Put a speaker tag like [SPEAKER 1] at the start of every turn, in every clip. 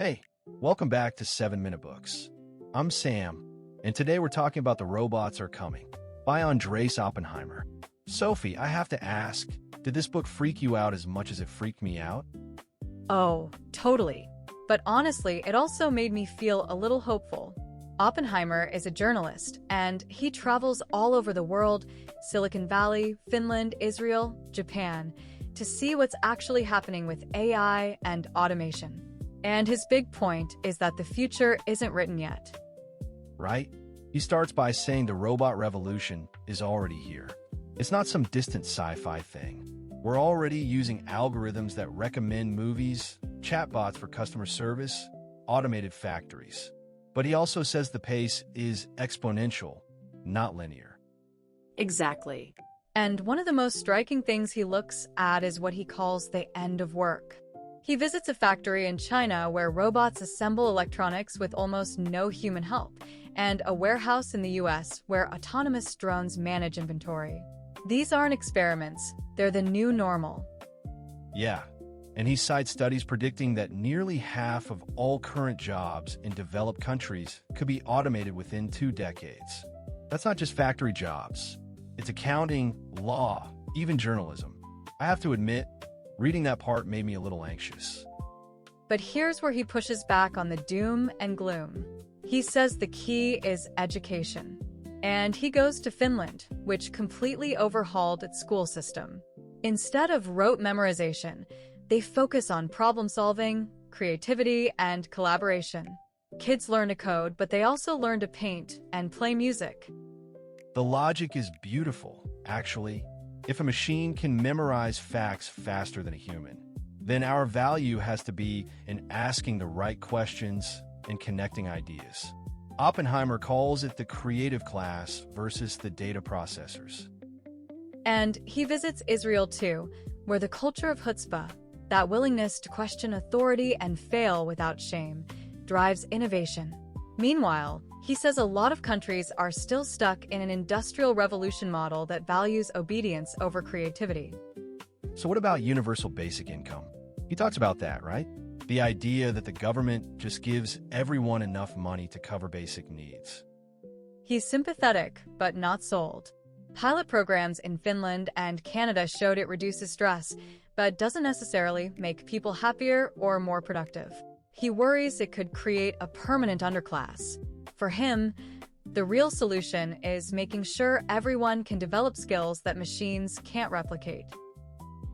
[SPEAKER 1] Hey, welcome back to 7-Minute Books. I'm Sam, and today we're talking about The Robots Are Coming by Andrés Oppenheimer. Sophie, I have to ask, did this book freak you out as much as it freaked me out?
[SPEAKER 2] Oh, totally. But honestly, it also made me feel a little hopeful. Oppenheimer is a journalist, and he travels all over the world, Silicon Valley, Finland, Israel, Japan, to see what's actually happening with AI and automation. And his big point is that the future isn't written yet.
[SPEAKER 1] Right? He starts by saying the robot revolution is already here. It's not some distant sci-fi thing. We're already using algorithms that recommend movies, chatbots for customer service, automated factories. But he also says the pace is exponential, not linear.
[SPEAKER 2] Exactly. And one of the most striking things he looks at is what he calls the end of work. He visits a factory in China where robots assemble electronics with almost no human help, and a warehouse in the US where autonomous drones manage inventory. These aren't experiments, they're the new normal.
[SPEAKER 1] Yeah, and he cites studies predicting that nearly half of all current jobs in developed countries could be automated within 2 decades. That's not just factory jobs. It's accounting, law, even journalism. I have to admit, reading that part made me a little anxious.
[SPEAKER 2] But here's where he pushes back on the doom and gloom. He says the key is education. And he goes to Finland, which completely overhauled its school system. Instead of rote memorization, they focus on problem-solving, creativity, and collaboration. Kids learn to code, but they also learn to paint and play music.
[SPEAKER 1] The logic is beautiful, actually. If a machine can memorize facts faster than a human, then our value has to be in asking the right questions and connecting ideas. Oppenheimer calls it the creative class versus the data processors.
[SPEAKER 2] And he visits Israel too, where the culture of chutzpah, that willingness to question authority and fail without shame, drives innovation. Meanwhile, he says a lot of countries are still stuck in an industrial revolution model that values obedience over creativity.
[SPEAKER 1] So what about universal basic income? He talks about that, right? The idea that the government just gives everyone enough money to cover basic needs.
[SPEAKER 2] He's sympathetic, but not sold. Pilot programs in Finland and Canada showed it reduces stress, but doesn't necessarily make people happier or more productive. He worries it could create a permanent underclass. For him, the real solution is making sure everyone can develop skills that machines can't replicate.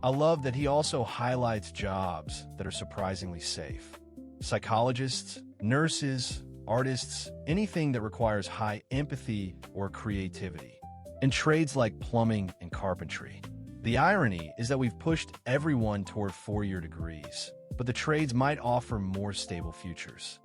[SPEAKER 1] I love that he also highlights jobs that are surprisingly safe. Psychologists, nurses, artists, anything that requires high empathy or creativity. And trades like plumbing and carpentry. The irony is that we've pushed everyone toward 4-year degrees, but the trades might offer more stable futures.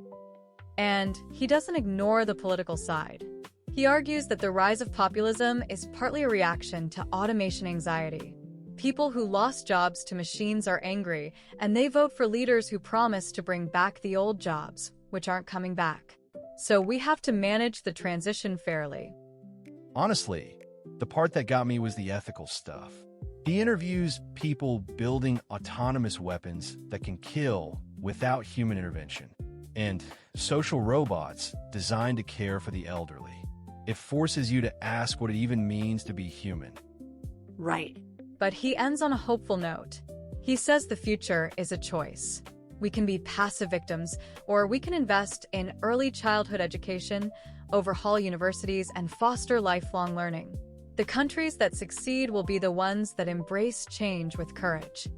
[SPEAKER 2] And he doesn't ignore the political side. He argues that the rise of populism is partly a reaction to automation anxiety. People who lost jobs to machines are angry, and they vote for leaders who promise to bring back the old jobs, which aren't coming back. So we have to manage the transition fairly.
[SPEAKER 1] Honestly, the part that got me was the ethical stuff. He interviews people building autonomous weapons that can kill without human intervention, and social robots designed to care for the elderly. It forces you to ask what it even means to be human.
[SPEAKER 2] Right. But he ends on a hopeful note. He says the future is a choice. We can be passive victims, or we can invest in early childhood education, overhaul universities, and foster lifelong learning. The countries that succeed will be the ones that embrace change with courage.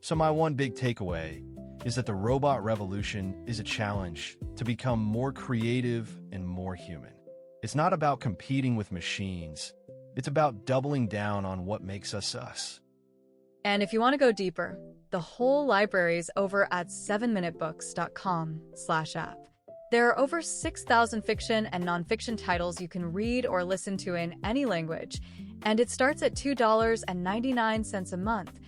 [SPEAKER 1] So my one big takeaway is that the robot revolution is a challenge to become more creative and more human. It's not about competing with machines. It's about doubling down on what makes us us.
[SPEAKER 2] And if you want to go deeper, the whole library is over at 7minutebooks.com/app. There are over 6,000 fiction and nonfiction titles you can read or listen to in any language, and it starts at $2.99 a month,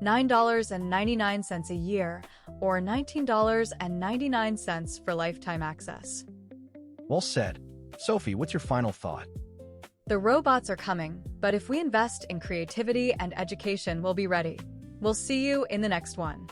[SPEAKER 2] $9.99 a year, or $19.99 for lifetime access.
[SPEAKER 1] Well said. Sophie, what's your final thought?
[SPEAKER 2] The robots are coming, but if we invest in creativity and education, we'll be ready. We'll see you in the next one.